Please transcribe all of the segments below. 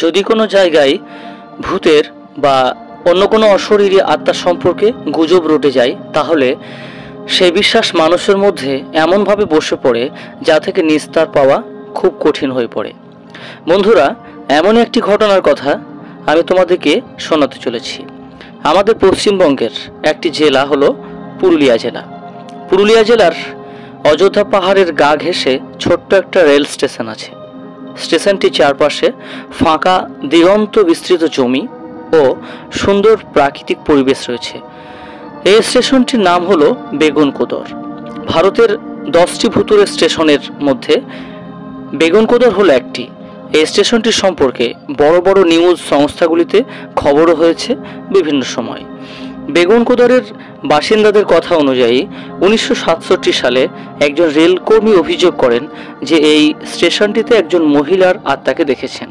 যদি কোনো জায়গায় ভূতের বা অন্য কোনো অশরীরী আত্মা সম্পর্কে গুজব রটে যায়, তাহলে সেই বিশ্বাস মানুষের মধ্যে এমনভাবে বসে পড়ে যা থেকে নিস্তার পাওয়া খুব কঠিন হয়ে পড়ে। বন্ধুরা, এমন একটি ঘটনার কথা আমি তোমাদেরকে শোনাতে চলেছি। আমাদের পশ্চিমবঙ্গের একটি জেলা হলো পুরুলিয়া জেলা। পুরুলিয়া জেলার অযোধ্যা পাহাড়ের গা ঘেঁষে ছোট্ট একটা রেল স্টেশন আছে। স্টেশনটির চারপাশে ফাঁকা দিগন্ত বিস্তৃত জমি ও সুন্দর প্রাকৃতিক পরিবেশ রয়েছে। এই স্টেশনটির নাম হলো বেগুনকোদর। ভারতের 10টি ভুতুড়ে স্টেশনের মধ্যে বেগুনকোদর হলো একটি। এই স্টেশনটির সম্পর্কে বড় বড় নিউজ সংস্থাগুলিতে খবরও হয়েছে বিভিন্ন সময়। বেগুনকোদরের বাসিন্দাদের কথা অনুযায়ী 1967 সালে একজন রেলকর্মী অভিযোগ করেন যে এই স্টেশনটিতে একজন মহিলার আত্মাকে দেখেছেন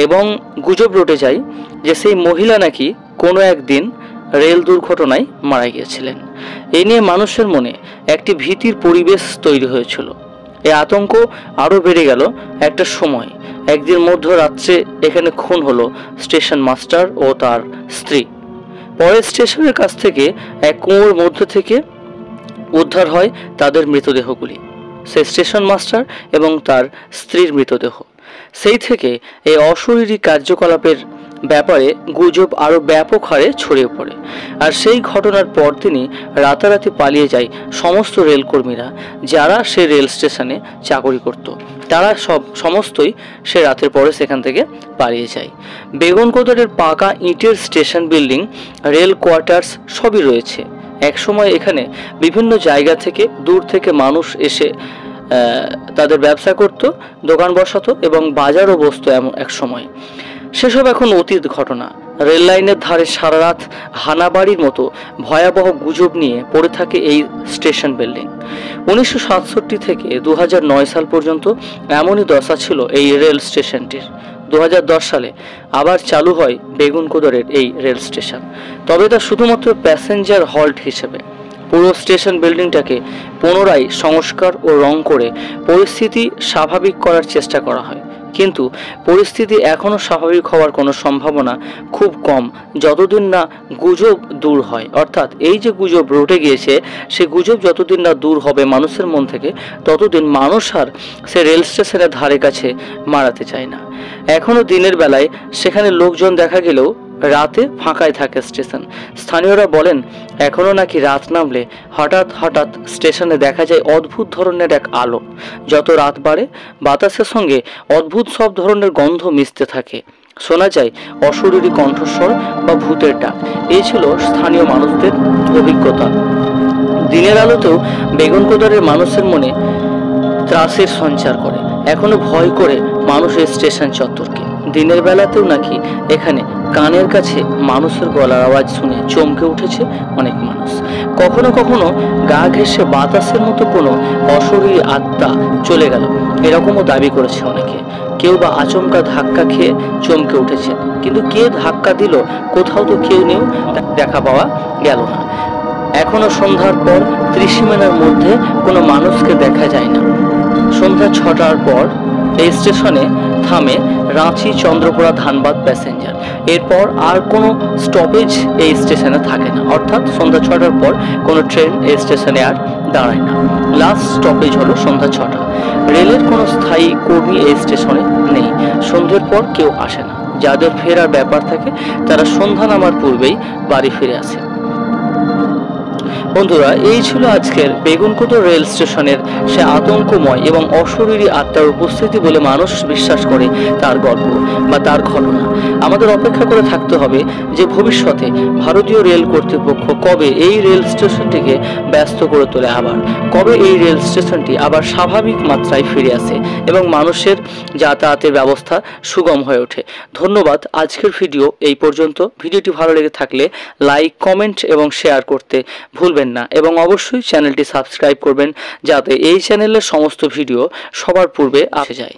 এবং গুজব রটে যায় যে সেই মহিলা নাকি কোনো একদিন রেল দুর্ঘটনায় মারা গিয়েছিলেন। এ নিয়ে মানুষের মনে একটি ভীতির পরিবেশ তৈরি হয়েছিল। এই আতঙ্ক আরও বেড়ে গেল একটা সময়। একদিন মধ্যরাত্রে এখানে খুন হলো স্টেশন মাস্টার ও তার স্ত্রী। পরে স্টেশনের কাছ থেকে এক কুয়োর মধ্যে থেকে উদ্ধার হয় তাদের মৃতদেহগুলি, সেই স্টেশন মাস্টার এবং তার স্ত্রীর মৃতদেহ। সেই থেকে এই অশরীরী কার্যকলাপের ব্যাপারে গুজব আরও ব্যাপক হারে ছড়িয়ে পড়ে। আর সেই ঘটনার পর তিনি রাতারাতি পালিয়ে যায় সমস্ত রেলকর্মীরা যারা সে রেল স্টেশনে চাকরি করত। তারা সমস্তই সে রাতের পরে সেখান থেকে পালিয়ে যায়। বেগুনকোদরের পাকা ইটের স্টেশন বিল্ডিং, রেল কোয়ার্টার্স সবই রয়েছে। একসময় এখানে বিভিন্ন জায়গা থেকে দূর থেকে মানুষ এসে তাদের ব্যবসা করত, দোকান বসাতো এবং বাজারও বসতো। এমন এক সময় সেসব এখন অতীত ঘটনা। রেল লাইনের ধারে সারা রাত হানাবাড়ির মতো ভয়াবহ গুজব নিয়ে পড়ে থাকে এই স্টেশন বিল্ডিং। 1967 থেকে 2009 সাল পর্যন্ত এমনই দশা ছিল এই রেল স্টেশনটির। 2010 সালে আবার চালু হয় বেগুনকোদরের এই রেল স্টেশন, তবে তা শুধুমাত্র প্যাসেঞ্জার হল্ট হিসেবে। পুরো স্টেশন বিল্ডিংটাকে পুনরায় সংস্কার ও রং করে পরিস্থিতি স্বাভাবিক করার চেষ্টা করা হয়, কিন্তু পরিস্থিতি এখনও স্বাভাবিক হওয়ার কোনো সম্ভাবনা খুব কম যতদিন না গুজব দূর হয়। অর্থাৎ এই যে গুজব রটে গিয়েছে, সে গুজব যতদিন না দূর হবে মানুষের মন থেকে, ততদিন মানুষ আর সে রেল স্টেশনের ধারে কাছে মারাতে চায় না। এখনও দিনের বেলায় সেখানে লোকজন দেখা গেলেও রাতে ফাঁকায় থাকে স্টেশন। স্থানীয়রা বলেন এখনও নাকি রাত নামলে হঠাৎ হঠাৎ স্টেশনে দেখা যায় অদ্ভুত ধরনের এক আলো। যত রাত বাড়ে বাতাসের সঙ্গে অদ্ভুত সব ধরনের গন্ধ মিশতে থাকে। শোনা যায় অশরীরী কণ্ঠস্বর বা ভূতের ডাক। এই ছিল স্থানীয় মানুষদের অভিজ্ঞতা। দিনের আলোতেও বেগুনকোদরের মানুষের মনে ত্রাসের সঞ্চার করে। এখনো ভয় করে মানুষ এই স্টেশন চত্বরকে। দিনের বেলাতেও নাকি এখানে কানের কাছে মানুষের গলার আওয়াজ শুনে চমকে উঠেছে অনেক মানুষ। কখনো কখনো গা ঘেঁষে বাতাসের মতো কোনো অশরীরী আত্মা চলে গেল, এরকমও দাবি করেছে অনেকে। কেউ বা আচমকা ধাক্কা খেয়ে চমকে উঠেছে, কিন্তু কে ধাক্কা দিল কোথাও তো কেউ নেই, দেখা পাওয়া গেল না। এখনো সন্ধ্যার পর ত্রিসীমানার মধ্যে কোনো মানুষকে দেখা যায় না। সন্ধ্যা 6টার পর এই স্টেশনে থামে রাঁচি, চন্দ্রপুরা, ধানবাদ প্যাসেঞ্জার। এরপর আর কোনো স্টপেজ এই স্টেশনে থাকে না। অর্থাৎ সন্ধ্যা 6টার পর কোনো ট্রেন এই স্টেশনে আর দাঁড়ায় না। লাস্ট স্টপেজ হলো সন্ধ্যা 6টা। রেলের কোনো স্থায়ী কর্মী এই স্টেশনে নেই। সন্ধ্যের পর কেউ আসে না। যাদের ফেরার ব্যাপার থাকে তারা সন্ধ্যা নামার পূর্বেই বাড়ি ফিরে আসে। বন্ধুরা, এই ছিল আজকের বেগুনকোদর রেল স্টেশনের সে আতঙ্কময় এবং অশরীরী আত্মার উপস্থিতি বলে মানুষ বিশ্বাস করে তার গল্প বা তার ঘটনা। আমাদের অপেক্ষা করে থাকতে হবে যে ভবিষ্যতে ভারতীয় রেল কর্তৃপক্ষ কবে এই রেল স্টেশনটিকে ব্যস্ত করে তোলে, আবার কবে এই রেল স্টেশনটি আবার স্বাভাবিক মাত্রায় ফিরে আসে এবং মানুষের যাতায়াতের ব্যবস্থা সুগম হয়ে ওঠে। ধন্যবাদ। আজকের ভিডিও এই পর্যন্ত। ভিডিওটি ভালো লেগে থাকলে লাইক, কমেন্ট এবং শেয়ার করতে ভুলবেন না এবং অবশ্যই চ্যানেলটি সাবস্ক্রাইব করবেন যাতে এই চ্যানেলের সমস্ত ভিডিও সবার পূর্বে আসে যায়।